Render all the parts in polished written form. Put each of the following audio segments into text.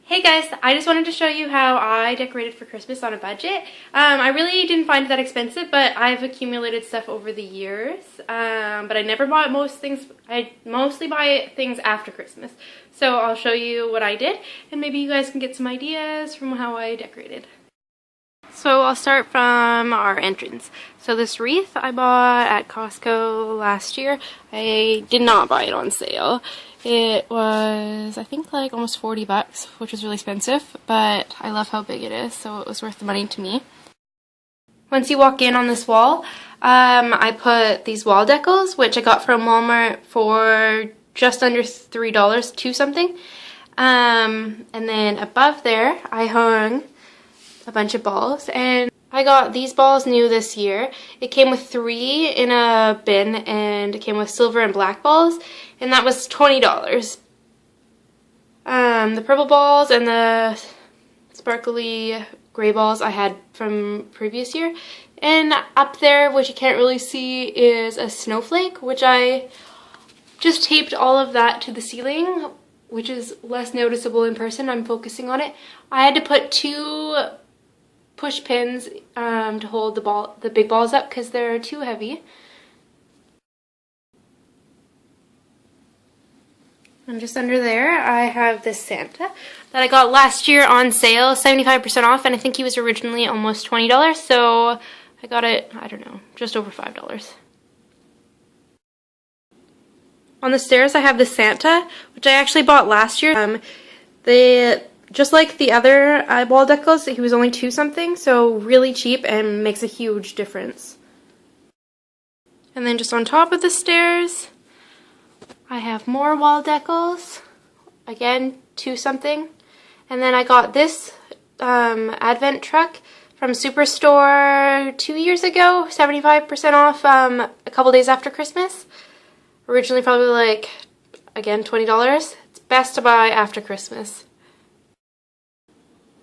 Hey guys, I just wanted to show you how I decorated for Christmas on a budget. I really didn't find it that expensive, but I've accumulated stuff over the years. But I never bought most things. I mostly buy things after Christmas. So I'll show you what I did, and maybe you guys can get some ideas from how I decorated. So I'll start from our entrance. So this wreath I bought at Costco last year. I did not buy it on sale. It was, I think, like almost 40 bucks, which was really expensive, but I love how big it is, so it was worth the money to me. Once you walk in on this wall, I put these wall decals, which I got from Walmart for just under $3, two something. And then above there, I hung a bunch of balls, and I got these balls new this year. It came with 3 in a bin, and it came with silver and black balls, and that was $20. The purple balls and the sparkly gray balls I had from previous year. And up there, which you can't really see, is a snowflake, which I just taped all of that to the ceiling, which is less noticeable in person. I'm focusing on it. I had to put 2 push pins to hold the big balls up because they're too heavy. And just under there I have this Santa that I got last year on sale, 75% off, and I think he was originally almost $20, so I got it, I don't know, just over $5. On the stairs I have this Santa, which I actually bought last year. Just like the other wall decals, he was only 2 something, so really cheap and makes a huge difference. And then just on top of the stairs, I have more wall decals, again 2 something. And then I got this Advent truck from Superstore 2 years ago, 75% off a couple days after Christmas. Originally probably like, again, $20. It's best to buy after Christmas.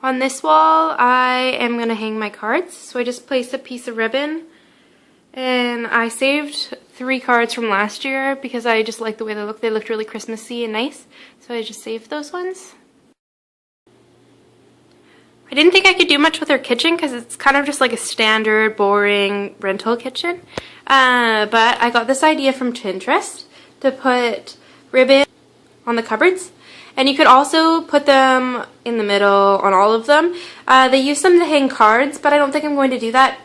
On this wall, I am going to hang my cards, so I just placed a piece of ribbon, and I saved 3 cards from last year because I just like the way they look. They looked really Christmassy and nice, so I just saved those ones. I didn't think I could do much with our kitchen because it's kind of just like a standard, boring rental kitchen, but I got this idea from Pinterest to put ribbon on the cupboards. And you could also put them in the middle on all of them. They use them to hang cards, but I don't think I'm going to do that.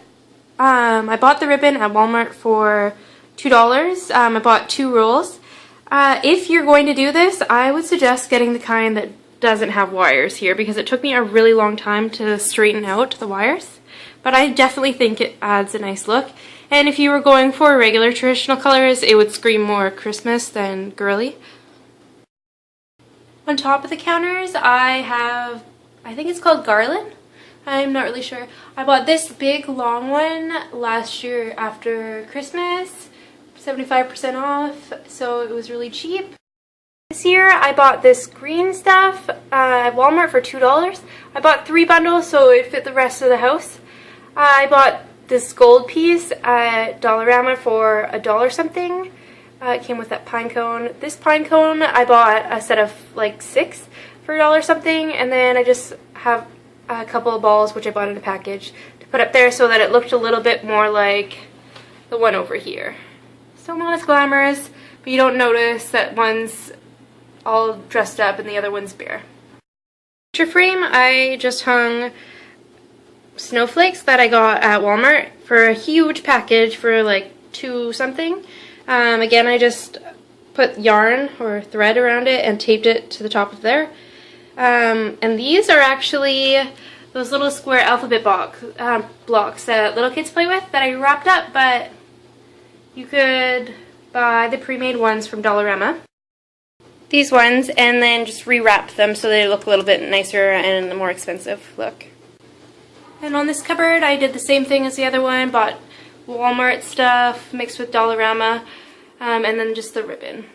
I bought the ribbon at Walmart for $2. I bought 2 rolls. If you're going to do this, I would suggest getting the kind that doesn't have wires here, because it took me a really long time to straighten out the wires. But I definitely think it adds a nice look. And if you were going for regular traditional colors, it would scream more Christmas than girly. On top of the counters, I have, I think it's called garland. I'm not really sure. I bought this big long one last year after Christmas, 75% off, so it was really cheap. This year I bought this green stuff at Walmart for $2. I bought 3 bundles so it fit the rest of the house. I bought this gold piece at Dollarama for $1 something. It came with that pine cone. This pine cone, I bought a set of like 6 for $1 something, and then I just have a couple of balls which I bought in a package to put up there so that it looked a little bit more like the one over here. Still not as glamorous, but you don't notice that one's all dressed up and the other one's bare. Picture frame, I just hung snowflakes that I got at Walmart for a huge package for like 2 something. Again, I just put yarn or thread around it and taped it to the top of there. And these are actually those little square alphabet blocks that little kids play with that I wrapped up, but you could buy the pre-made ones from Dollarama. These ones, and then just rewrap them so they look a little bit nicer and a more expensive look. And on this cupboard, I did the same thing as the other one, bought Walmart stuff mixed with Dollarama, and then just the ribbon.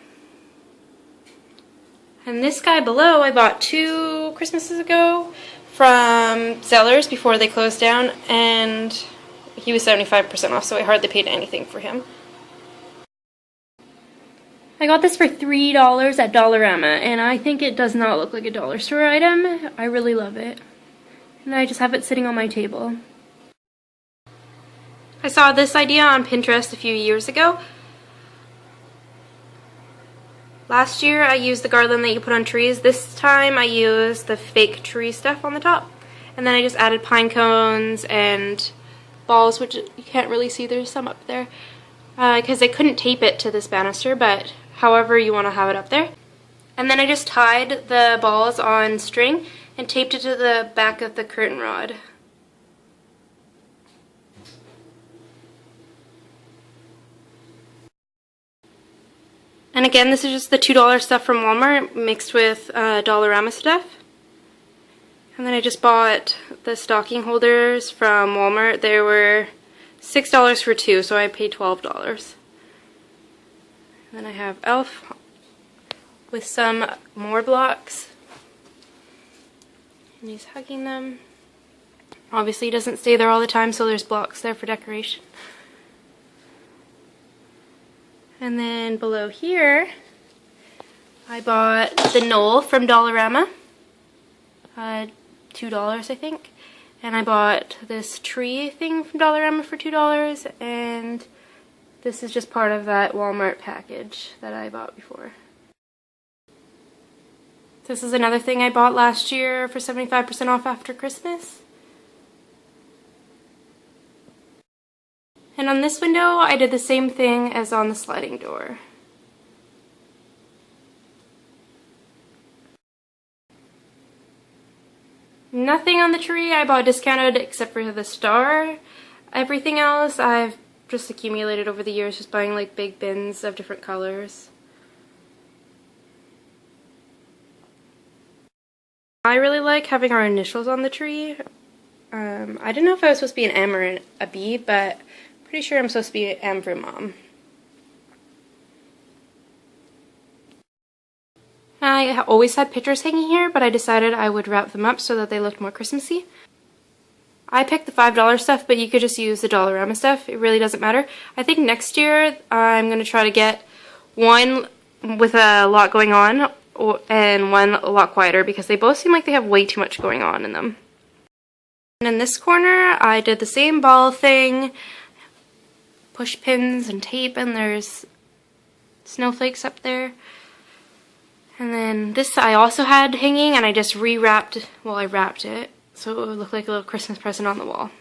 And this guy below I bought 2 Christmases ago from Zellers before they closed down, and he was 75% off, so I hardly paid anything for him. I got this for $3 at Dollarama, and I think it does not look like a dollar store item. I really love it. And I just have it sitting on my table. I saw this idea on Pinterest a few years ago. Last year I used the garland that you put on trees. This time I used the fake tree stuff on the top. And then I just added pine cones and balls, which you can't really see. There's some up there. Because I couldn't tape it to this banister, but however you want to have it up there. And then I just tied the balls on string and taped it to the back of the curtain rod. And again, this is just the $2 stuff from Walmart mixed with Dollarama stuff. And then I just bought the stocking holders from Walmart. They were $6 for two, so I paid $12. And then I have Elf with some more blocks. And he's hugging them. Obviously he doesn't stay there all the time, so there's blocks there for decoration. And then below here, I bought the knoll from Dollarama. $2 I think. And I bought this tree thing from Dollarama for $2, and this is just part of that Walmart package that I bought before. This is another thing I bought last year for 75% off after Christmas. And on this window, I did the same thing as on the sliding door. Nothing on the tree I bought discounted except for the star. Everything else I've just accumulated over the years, just buying like big bins of different colors. I really like having our initials on the tree. I didn't know if I was supposed to be an M or a B, but I'm pretty sure I'm supposed to be an M for Mom. I always had pictures hanging here, but I decided I would wrap them up so that they looked more Christmassy. I picked the $5 stuff, but you could just use the Dollarama stuff. It really doesn't matter. I think next year I'm going to try to get one with a lot going on and one a lot quieter, because they both seem like they have way too much going on in them. And in this corner I did the same ball thing, push pins and tape, and there's snowflakes up there. And then this I also had hanging, and I just rewrapped, well, I wrapped it so it would look like a little Christmas present on the wall.